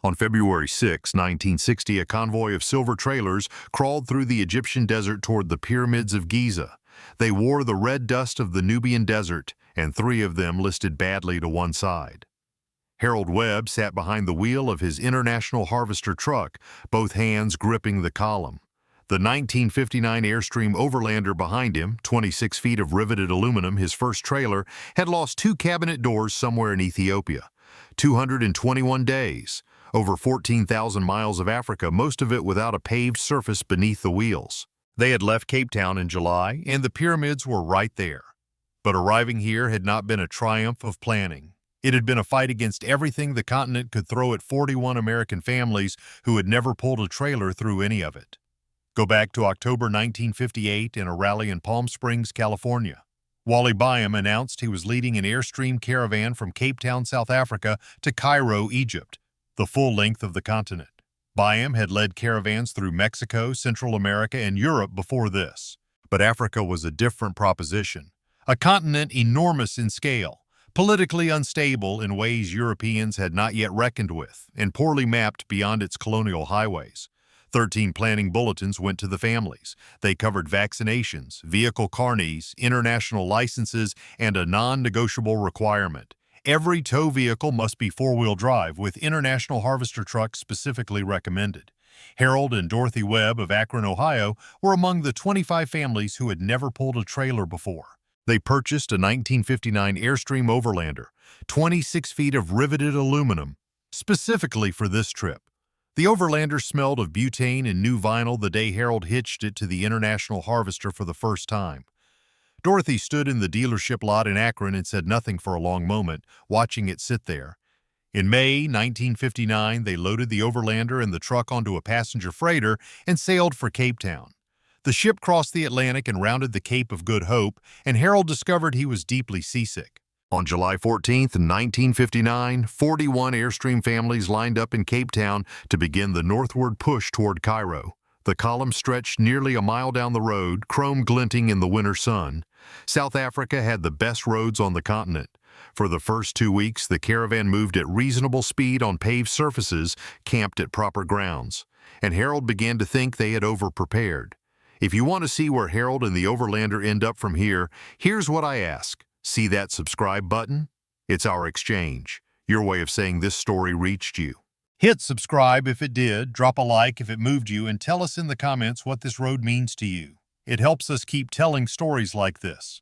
On February 6, 1960, a convoy of silver trailers crawled through the Egyptian desert toward the pyramids of Giza. They wore the red dust of the Nubian Desert, and 3 of them listed badly to one side. Harold Webb sat behind the wheel of his International Harvester truck, both hands gripping the column. The 1959 Airstream Overlander behind him, 26 feet of riveted aluminum, his first trailer, had lost 2 cabinet doors somewhere in Ethiopia. 221 days, over 14,000 miles of Africa, most of it without a paved surface beneath the wheels. They had left Cape Town in July, and the pyramids were right there. But arriving here had not been a triumph of planning. It had been a fight against everything the continent could throw at 41 American families who had never pulled a trailer through any of it. Go back to October 1958 in a rally in Palm Springs, California. Wally Byam announced he was leading an Airstream caravan from Cape Town, South Africa to Cairo, Egypt, the full length of the continent. Byam had led caravans through Mexico, Central America, and Europe before this. But Africa was a different proposition, a continent enormous in scale, politically unstable in ways Europeans had not yet reckoned with, and poorly mapped beyond its colonial highways. 13 planning bulletins went to the families. They covered vaccinations, vehicle carnets, international licenses, and a non-negotiable requirement. Every tow vehicle must be 4-wheel drive, with International Harvester trucks specifically recommended. Harold and Dorothy Webb of Akron, Ohio, were among the 25 families who had never pulled a trailer before. They purchased a 1959 Airstream Overlander, 26 feet of riveted aluminum, specifically for this trip. The Overlander smelled of butane and new vinyl the day Harold hitched it to the International Harvester for the first time. Dorothy stood in the dealership lot in Akron and said nothing for a long moment, watching it sit there. In May 1959, they loaded the Overlander and the truck onto a passenger freighter and sailed for Cape Town. The ship crossed the Atlantic and rounded the Cape of Good Hope, and Harold discovered he was deeply seasick. On July 14, 1959, 41 Airstream families lined up in Cape Town to begin the northward push toward Cairo. The column stretched nearly a mile down the road, chrome glinting in the winter sun. South Africa had the best roads on the continent. For the first 2 weeks, the caravan moved at reasonable speed on paved surfaces, camped at proper grounds. And Harold began to think they had over-prepared. If you want to see where Harold and the Overlander end up from here, here's what I ask. See that subscribe button? It's our exchange, your way of saying this story reached you. Hit subscribe if it did, drop a like if it moved you, and tell us in the comments what this road means to you. It helps us keep telling stories like this.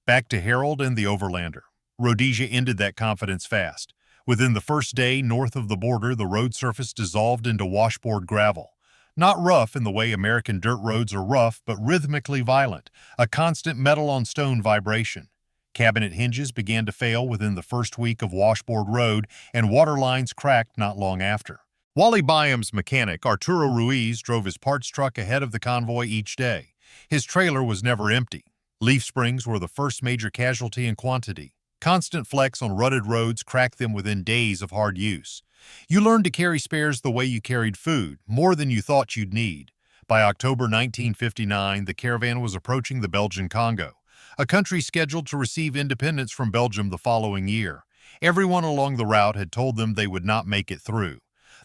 Back to Harold and the Overlander. Rhodesia ended that confidence fast. Within the first day north of the border, the road surface dissolved into washboard gravel. Not rough in the way American dirt roads are rough, but rhythmically violent, a constant metal-on-stone vibration. Cabinet hinges began to fail within the first week of washboard road, and water lines cracked not long after. Wally Byam's mechanic, Arturo Ruiz, drove his parts truck ahead of the convoy each day. His trailer was never empty. Leaf springs were the first major casualty in quantity. Constant flex on rutted roads cracked them within days of hard use. You learned to carry spares the way you carried food, more than you thought you'd need. By October 1959, the caravan was approaching the Belgian Congo, a country scheduled to receive independence from Belgium the following year. Everyone along the route had told them they would not make it through.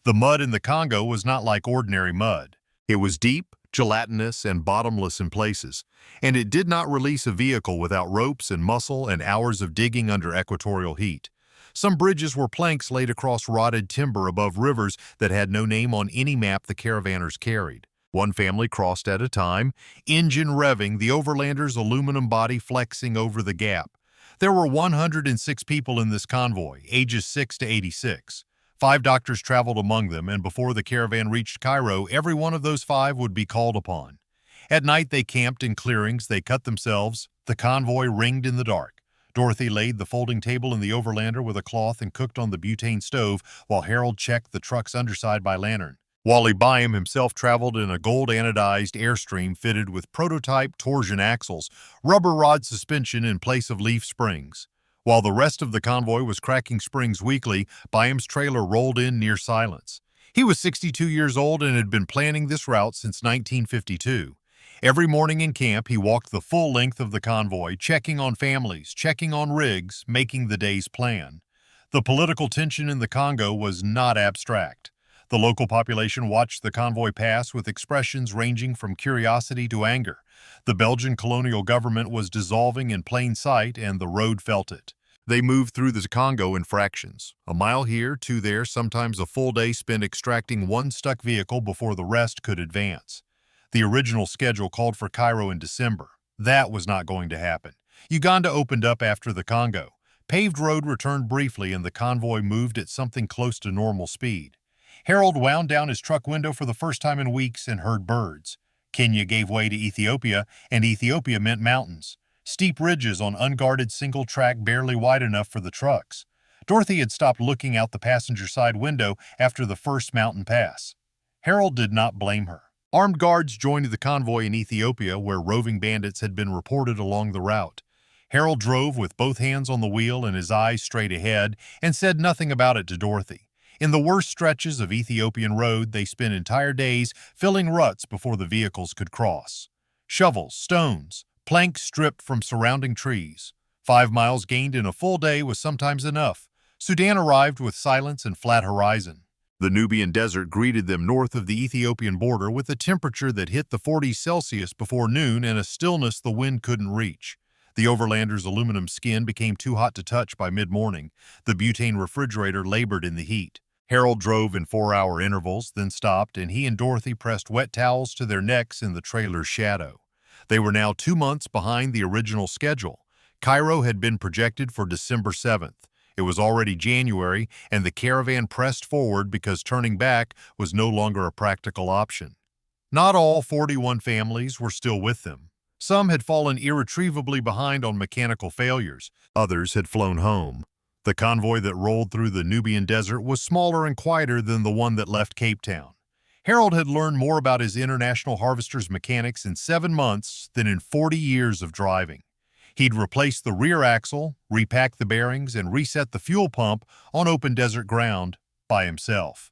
The mud in the Congo was not like ordinary mud. It was deep, gelatinous, and bottomless in places, and it did not release a vehicle without ropes and muscle and hours of digging under equatorial heat. Some bridges were planks laid across rotted timber above rivers that had no name on any map the caravanners carried. One family crossed at a time, engine revving, the Overlander's aluminum body flexing over the gap. There were 106 people in this convoy, ages 6 to 86. 5 doctors traveled among them, and before the caravan reached Cairo, every one of those 5 would be called upon. At night, they camped in clearings, they cut themselves. The convoy ringed in the dark. Dorothy laid the folding table in the Overlander with a cloth and cooked on the butane stove, while Harold checked the truck's underside by lantern. Wally Byam himself traveled in a gold-anodized Airstream fitted with prototype torsion axles, rubber rod suspension in place of leaf springs. While the rest of the convoy was cracking springs weekly, Byam's trailer rolled in near silence. He was 62 years old and had been planning this route since 1952. Every morning in camp, he walked the full length of the convoy, checking on families, checking on rigs, making the day's plan. The political tension in the Congo was not abstract. The local population watched the convoy pass with expressions ranging from curiosity to anger. The Belgian colonial government was dissolving in plain sight, and the road felt it. They moved through the Congo in fractions. A mile here, two there, sometimes a full day spent extracting one stuck vehicle before the rest could advance. The original schedule called for Cairo in December. That was not going to happen. Uganda opened up after the Congo. Paved road returned briefly, and the convoy moved at something close to normal speed. Harold wound down his truck window for the first time in weeks and heard birds. Kenya gave way to Ethiopia, and Ethiopia meant mountains. Steep ridges on unguarded single track barely wide enough for the trucks. Dorothy had stopped looking out the passenger side window after the first mountain pass. Harold did not blame her. Armed guards joined the convoy in Ethiopia, where roving bandits had been reported along the route. Harold drove with both hands on the wheel and his eyes straight ahead and said nothing about it to Dorothy. In the worst stretches of Ethiopian road, they spent entire days filling ruts before the vehicles could cross. Shovels, stones, planks stripped from surrounding trees. 5 miles gained in a full day was sometimes enough. Sudan arrived with silence and flat horizon. The Nubian Desert greeted them north of the Ethiopian border with a temperature that hit the 40s Celsius before noon and a stillness the wind couldn't reach. The overlander's aluminum skin became too hot to touch by mid-morning. The butane refrigerator labored in the heat. Harold drove in 4-hour intervals, then stopped, and he and Dorothy pressed wet towels to their necks in the trailer's shadow. They were now 2 months behind the original schedule. Cairo had been projected for December 7th. It was already January, and the caravan pressed forward because turning back was no longer a practical option. Not all 41 families were still with them. Some had fallen irretrievably behind on mechanical failures. Others had flown home. The convoy that rolled through the Nubian Desert was smaller and quieter than the one that left Cape Town. Harold had learned more about his International Harvester's mechanics in 7 months than in 40 years of driving. He'd replaced the rear axle, repacked the bearings, and reset the fuel pump on open desert ground by himself.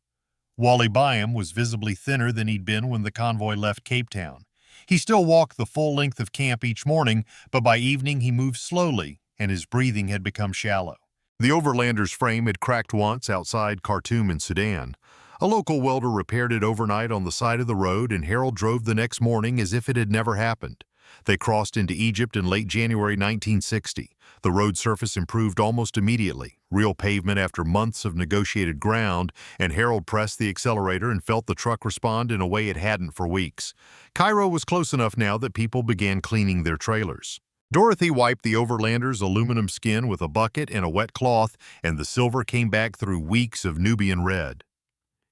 Wally Byam was visibly thinner than he'd been when the convoy left Cape Town. He still walked the full length of camp each morning, but by evening he moved slowly, and his breathing had become shallow. The overlander's frame had cracked once outside Khartoum in Sudan. A local welder repaired it overnight on the side of the road, and Harold drove the next morning as if it had never happened. They crossed into Egypt in late January 1960. The road surface improved almost immediately, real pavement after months of negotiated ground, and Harold pressed the accelerator and felt the truck respond in a way it hadn't for weeks. Cairo was close enough now that people began cleaning their trailers. Dorothy wiped the overlander's aluminum skin with a bucket and a wet cloth, and the silver came back through weeks of Nubian red.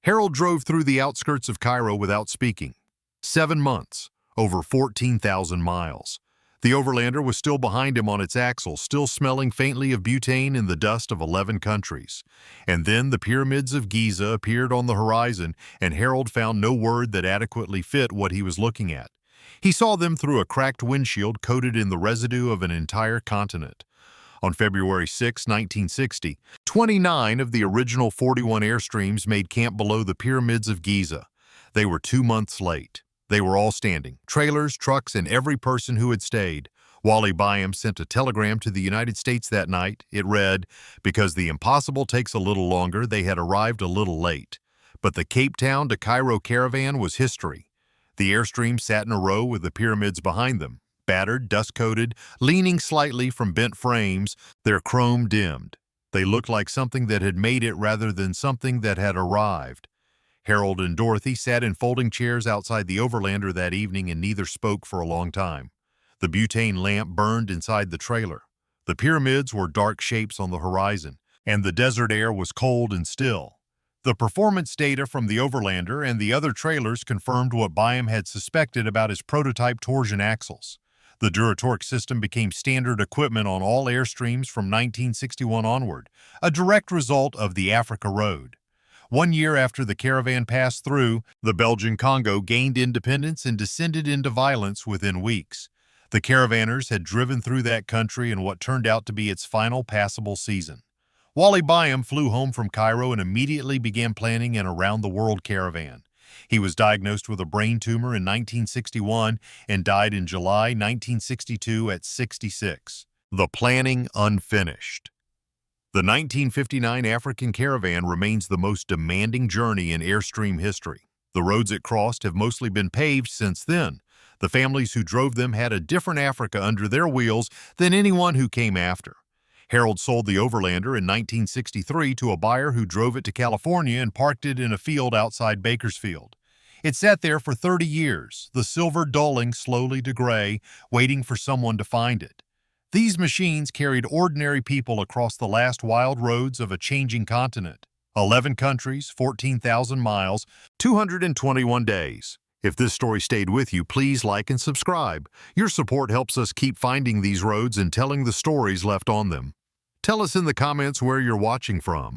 Harold drove through the outskirts of Cairo without speaking. 7 months, over 14,000 miles. The overlander was still behind him on its axle, still smelling faintly of butane in the dust of 11 countries. And then the pyramids of Giza appeared on the horizon, and Harold found no word that adequately fit what he was looking at. He saw them through a cracked windshield coated in the residue of an entire continent. On February 6, 1960, 29 of the original 41 Airstreams made camp below the pyramids of Giza. They were 2 months late. They were all standing, trailers, trucks, and every person who had stayed. Wally Byam sent a telegram to the United States that night. It read, "Because the impossible takes a little longer, they had arrived a little late." But the Cape Town to Cairo caravan was history. The Airstream sat in a row with the pyramids behind them, battered, dust-coated, leaning slightly from bent frames, their chrome dimmed. They looked like something that had made it rather than something that had arrived. Harold and Dorothy sat in folding chairs outside the overlander that evening, and neither spoke for a long time. The butane lamp burned inside the trailer. The pyramids were dark shapes on the horizon, and the desert air was cold and still. The performance data from the overlander and the other trailers confirmed what Byam had suspected about his prototype torsion axles. The Duratorque system became standard equipment on all Airstreams from 1961 onward, a direct result of the Africa Road. 1 year after the caravan passed through, the Belgian Congo gained independence and descended into violence within weeks. The caravanners had driven through that country in what turned out to be its final passable season. Wally Byam flew home from Cairo and immediately began planning an around-the-world caravan. He was diagnosed with a brain tumor in 1961 and died in July 1962 at 66. The planning unfinished. The 1959 African Caravan remains the most demanding journey in Airstream history. The roads it crossed have mostly been paved since then. The families who drove them had a different Africa under their wheels than anyone who came after. Harold sold the Overlander in 1963 to a buyer who drove it to California and parked it in a field outside Bakersfield. It sat there for 30 years, the silver dulling slowly to gray, waiting for someone to find it. These machines carried ordinary people across the last wild roads of a changing continent. 11 countries, 14,000 miles, 221 days. If this story stayed with you, please like and subscribe. Your support helps us keep finding these roads and telling the stories left on them. Tell us in the comments where you're watching from.